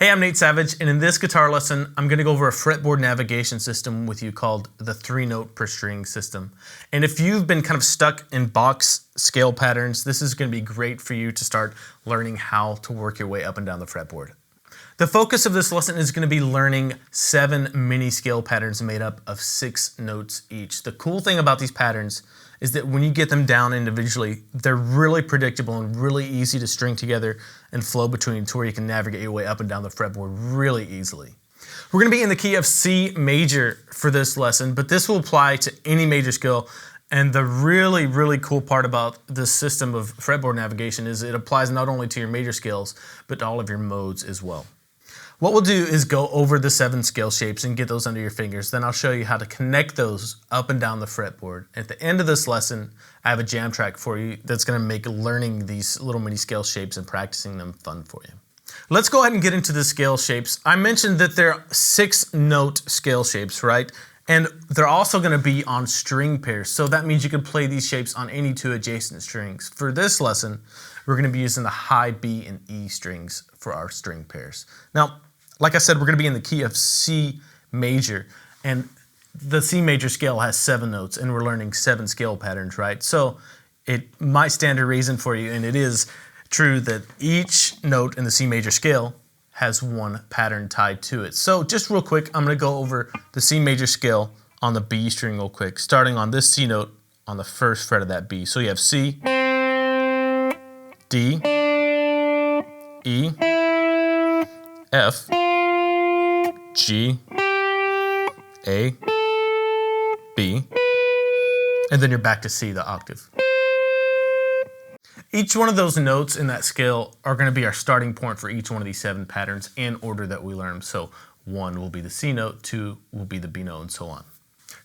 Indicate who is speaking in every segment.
Speaker 1: Hey, I'm Nate Savage, and in this guitar lesson, I'm going to go over a fretboard navigation system with you called the 3-note per string system. And if you've been kind of stuck in box scale patterns, this is going to be great for you to start learning how to work your way up and down the fretboard. The focus of this lesson is going to be learning 7 mini scale patterns made up of 6 notes each. The cool thing about these patterns is that when you get them down individually, they're really predictable and really easy to string together and flow between to where you can navigate your way up and down the fretboard really easily. We're going to be in the key of C major for this lesson, but this will apply to any major scale. And the really cool part about this system of fretboard navigation is it applies not only to your major scales, but to all of your modes as well. What we'll do is go over the 7 scale shapes and get those under your fingers. Then I'll show you how to connect those up and down the fretboard. At the end of this lesson, I have a jam track for you that's going to make learning these little mini scale shapes and practicing them fun for you. Let's go ahead and get into the scale shapes. I mentioned that there are 6 note scale shapes, right? And they're also going to be on string pairs. So that means you can play these shapes on any 2 adjacent strings. For this lesson, we're going to be using the high B and E strings for our string pairs. Now, like I said, we're going to be in the key of C major, and the C major scale has 7 notes, and we're learning 7 scale patterns, right? So it might stand to reason for you, and it is true that each note in the C major scale has 1 pattern tied to it. So just real quick, I'm going to go over the C major scale on the B string real quick, starting on this C note on the 1st fret of that B. So you have C, D, E, F, G, A, B, and then you're back to C, the octave. Each one of those notes in that scale are going to be our starting point for each one of these 7 patterns in order that we learn them. So 1 will be the C note, 2 will be the B note, and so on.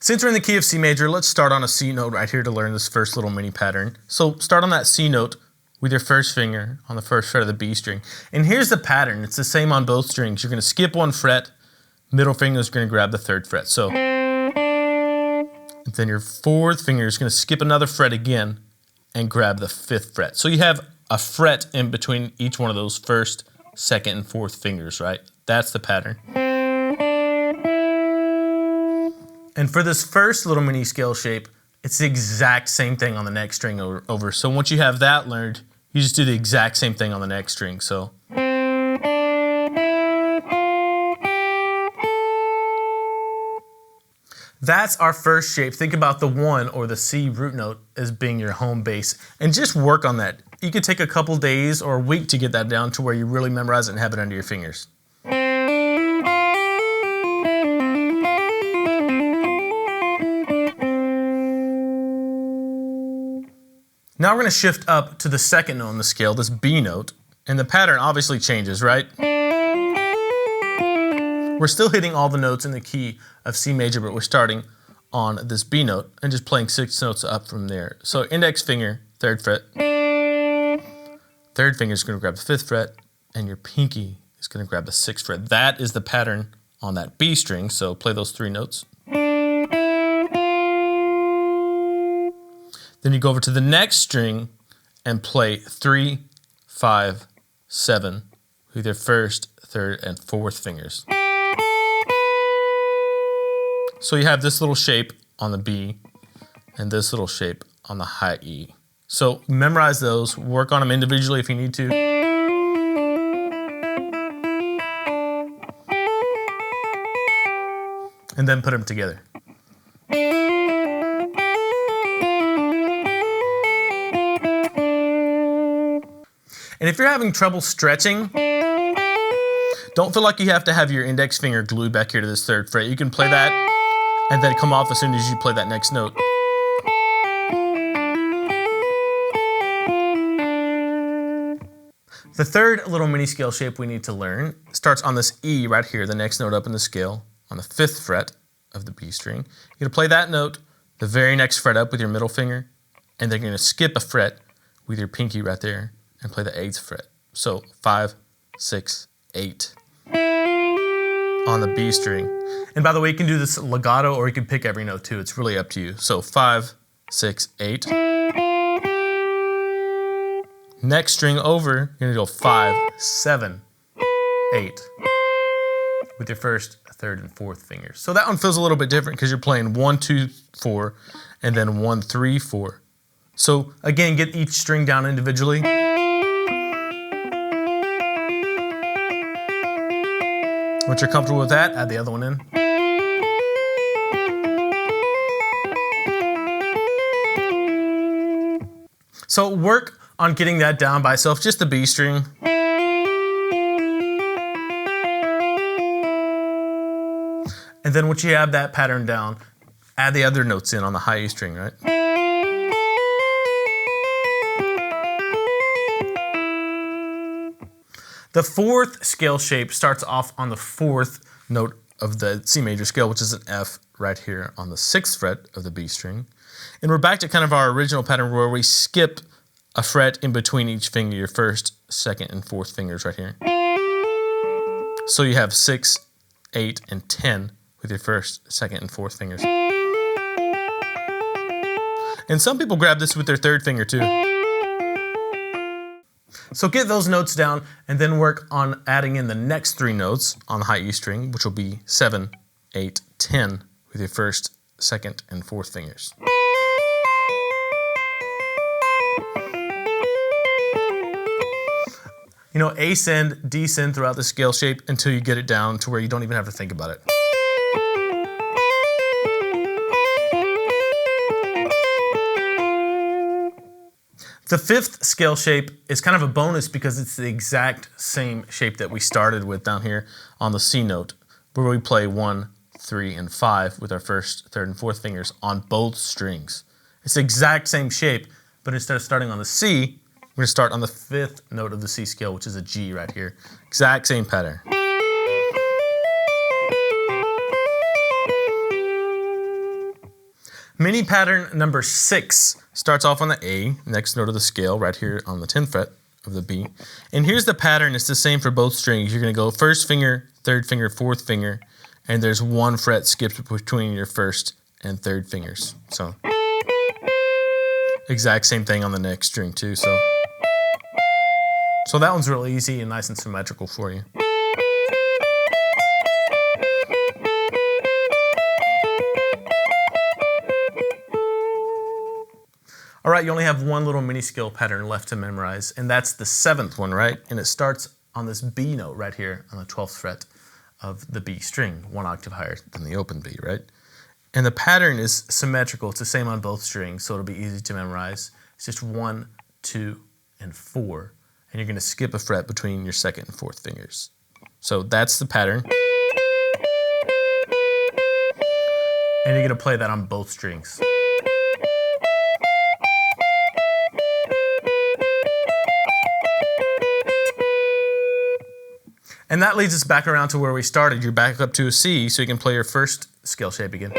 Speaker 1: Since we're in the key of C major, let's start on a C note right here to learn this first little mini pattern. So start on that C note with your 1st finger on the 1st fret of the B string. And here's the pattern. It's the same on both strings. You're going to skip 1 fret, middle finger is going to grab the 3rd fret. So then your 4th finger is going to skip another fret again and grab the 5th fret. So you have a fret in between each one of those 1st, 2nd, and 4th fingers, right? That's the pattern. And for this first little mini scale shape, it's the exact same thing on the next string over. So once you have that learned, you just do the exact same thing on the next string. So that's our first shape. Think about the 1 or the C root note as being your home base and just work on that. You could take a couple days or a week to get that down to where you really memorize it and have it under your fingers. Now we're going to shift up to the 2nd note on the scale, this B note, and the pattern obviously changes, right? We're still hitting all the notes in the key of C major, but we're starting on this B note and just playing 6 notes up from there. So index finger, 3rd fret, 3rd finger is going to grab the 5th fret, and your pinky is going to grab the 6th fret. That is the pattern on that B string, so play those 3 notes. Then you go over to the next string and play 3, 5, 7 with your 1st, 3rd, and 4th fingers. So you have this little shape on the B and this little shape on the high E. So memorize those, work on them individually if you need to. And then put them together. And if you're having trouble stretching, don't feel like you have to have your index finger glued back here to this 3rd fret. You can play that and then come off as soon as you play that next note. The 3rd little mini scale shape we need to learn starts on this E right here, the next note up in the scale, on the 5th fret of the B string. You're going to play that note, the very next fret up with your middle finger, and then you're going to skip a fret with your pinky right there and play the 8th fret. So 5, 6, 8 on the B string. And by the way, you can do this legato or you can pick every note too. It's really up to you. So 5, 6, 8. Next string over, you're gonna go 5, 7, 8. with your first, third, and fourth fingers. So that one feels a little bit different because you're playing 1, 2, 4, and then 1, 3, 4. So again, get each string down individually. Once you're comfortable with that, add the other one in. So work on getting that down by itself, just the B string. And then once you have that pattern down, add the other notes in on the high E string, right? The fourth scale shape starts off on the fourth note of the C major scale, which is an F right here on the 6th fret of the B string. And we're back to kind of our original pattern where we skip a fret in between each finger, your first, second, and fourth fingers right here. So you have 6, 8, and 10 with your first, second, and fourth fingers. And some people grab this with their third finger too. So get those notes down and then work on adding in the next 3 notes on the high E string, which will be 7, 8, 10 with your first, second, and fourth fingers. You know, ascend, descend throughout the scale shape until you get it down to where you don't even have to think about it. The 5th scale shape is kind of a bonus because it's the exact same shape that we started with down here on the C note, where we play 1, 3, and 5 with our first, third, and fourth fingers on both strings. It's the exact same shape, but instead of starting on the C, we're going to start on the 5th note of the C scale, which is a G right here. Exact same pattern. Mini pattern number 6 starts off on the A, next note of the scale, right here on the 10th fret of the B. And here's the pattern. It's the same for both strings. You're going to go first finger, third finger, fourth finger, and there's 1 fret skipped between your first and third fingers. So exact same thing on the next string too. So that one's really easy and nice and symmetrical for you. All right, you only have one little mini scale pattern left to memorize, and that's the 7th one, right? And it starts on this B note right here on the 12th fret of the B string, 1 octave higher than the open B, right? And the pattern is symmetrical. It's the same on both strings, so it'll be easy to memorize. It's just 1, 2, and 4. And you're going to skip a fret between your second and fourth fingers. So that's the pattern. And you're going to play that on both strings. And that leads us back around to where we started. You're back up to a C, so you can play your first scale shape again.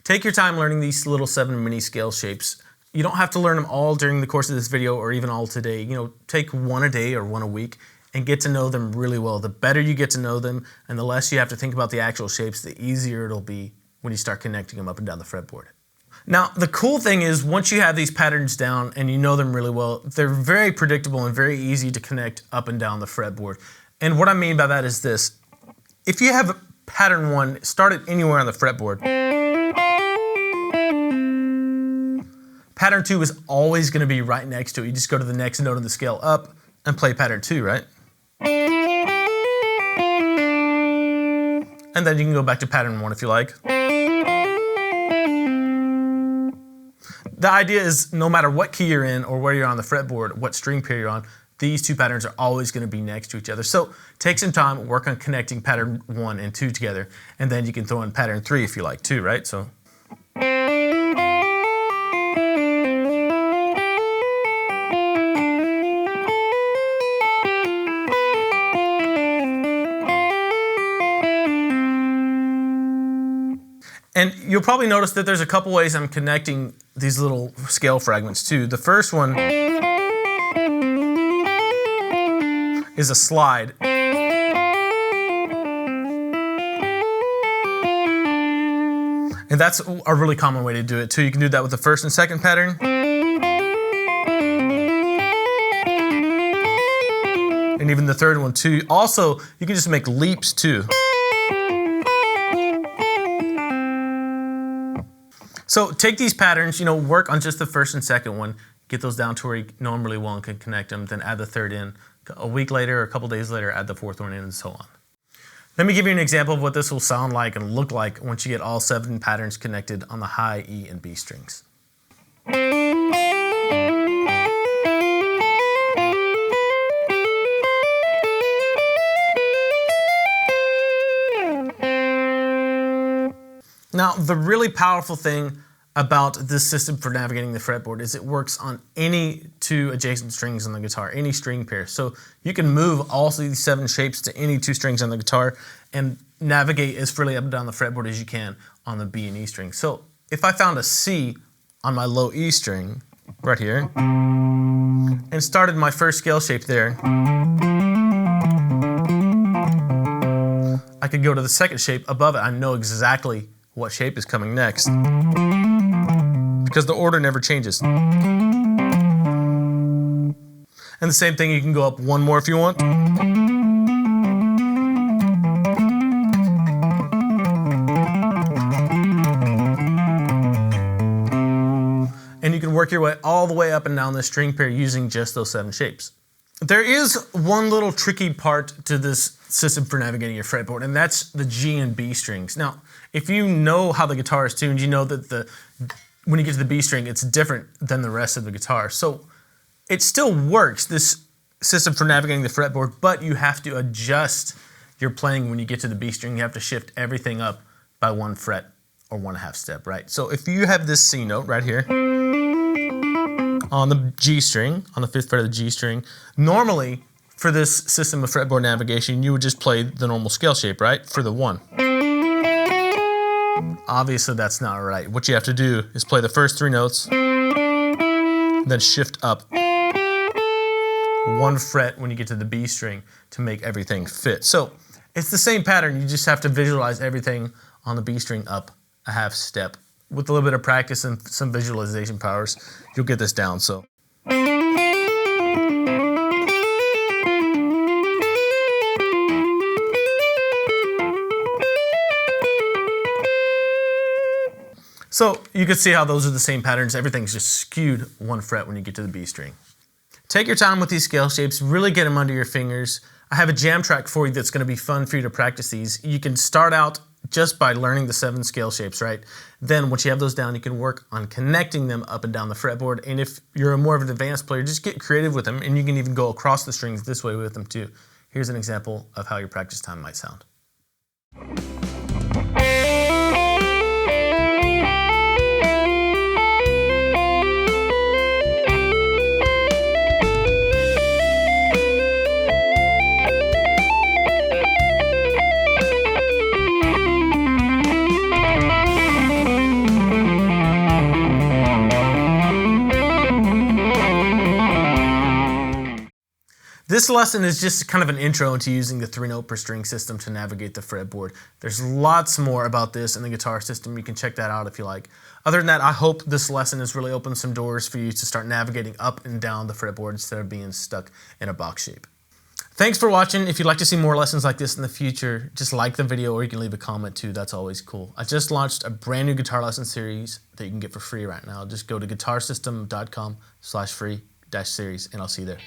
Speaker 1: Take your time learning these little 7 mini scale shapes. You don't have to learn them all during the course of this video or even all today. You know, take 1 a day or 1 a week and get to know them really well. The better you get to know them and the less you have to think about the actual shapes, the easier it'll be when you start connecting them up and down the fretboard. Now, the cool thing is once you have these patterns down and you know them really well, they're very predictable and very easy to connect up and down the fretboard. And what I mean by that is this. If you have pattern 1, start it anywhere on the fretboard. Pattern 2 is always going to be right next to it. You just go to the next note of the scale up and play pattern 2, right? And then you can go back to pattern 1 if you like. The idea is no matter what key you're in or where you're on the fretboard, what string pair you're on, these 2 patterns are always going to be next to each other. So take some time, work on connecting pattern 1 and 2 together, and then you can throw in pattern 3 if you like too, right? So. And you'll probably notice that there's a couple ways I'm connecting these little scale fragments too. The first one is a slide. And that's a really common way to do it too. You can do that with the first and second pattern. and even the third one too. Also, you can just make leaps too. So take these patterns, work on just the first and second one, get those down to where you normally one can connect them, then add the third in. A week later or a couple days later, add the fourth one in, and so on. Let me give you an example of what this will sound like and look like once you get all 7 patterns connected on the high E and B strings. Now, the really powerful thing about this system for navigating the fretboard is it works on any 2 adjacent strings on the guitar, any string pair. So you can move all of these 7 shapes to any 2 strings on the guitar and navigate as freely up and down the fretboard as you can on the B and E string. So if I found a C on my low E string right here and started my first scale shape there, I could go to the second shape above it. I know exactly what shape is coming next because the order never changes. And the same thing, you can go up one more if you want. And you can work your way all the way up and down this string pair using just those 7 shapes. There is one little tricky part to this system for navigating your fretboard, and that's the G and B strings. Now, if you know how the guitar is tuned, you know that when you get to the B string, it's different than the rest of the guitar. So it still works, this system for navigating the fretboard, but you have to adjust your playing when you get to the B string. You have to shift everything up by 1 fret or 1/2 step, right? So if you have this C note right here on the G string, on the 5th fret of the G string, normally for this system of fretboard navigation, you would just play the normal scale shape, right? For the 1. Obviously that's not right. What you have to do is play the first 3 notes, then shift up 1 fret when you get to the B string to make everything fit. So it's the same pattern, you just have to visualize everything on the B string up 1/2 step. With a little bit of practice and some visualization powers, you'll get this down. So you can see how those are the same patterns. Everything's just skewed 1 fret when you get to the B string. Take your time with these scale shapes, really get them under your fingers. I have a jam track for you that's going to be fun for you to practice these. You can start out just by learning the 7 scale shapes, right? Then once you have those down, you can work on connecting them up and down the fretboard. And if you're more of an advanced player, just get creative with them, and you can even go across the strings this way with them too. Here's an example of how your practice time might sound. This lesson is just kind of an intro into using the 3-note per string system to navigate the fretboard. There's lots more about this in the guitar system. You can check that out if you like. Other than that, I hope this lesson has really opened some doors for you to start navigating up and down the fretboard instead of being stuck in a box shape. Thanks for watching. If you'd like to see more lessons like this in the future, just like the video or you can leave a comment too. That's always cool. I just launched a brand new guitar lesson series that you can get for free right now. Just go to guitarsystem.com/free-series and I'll see you there.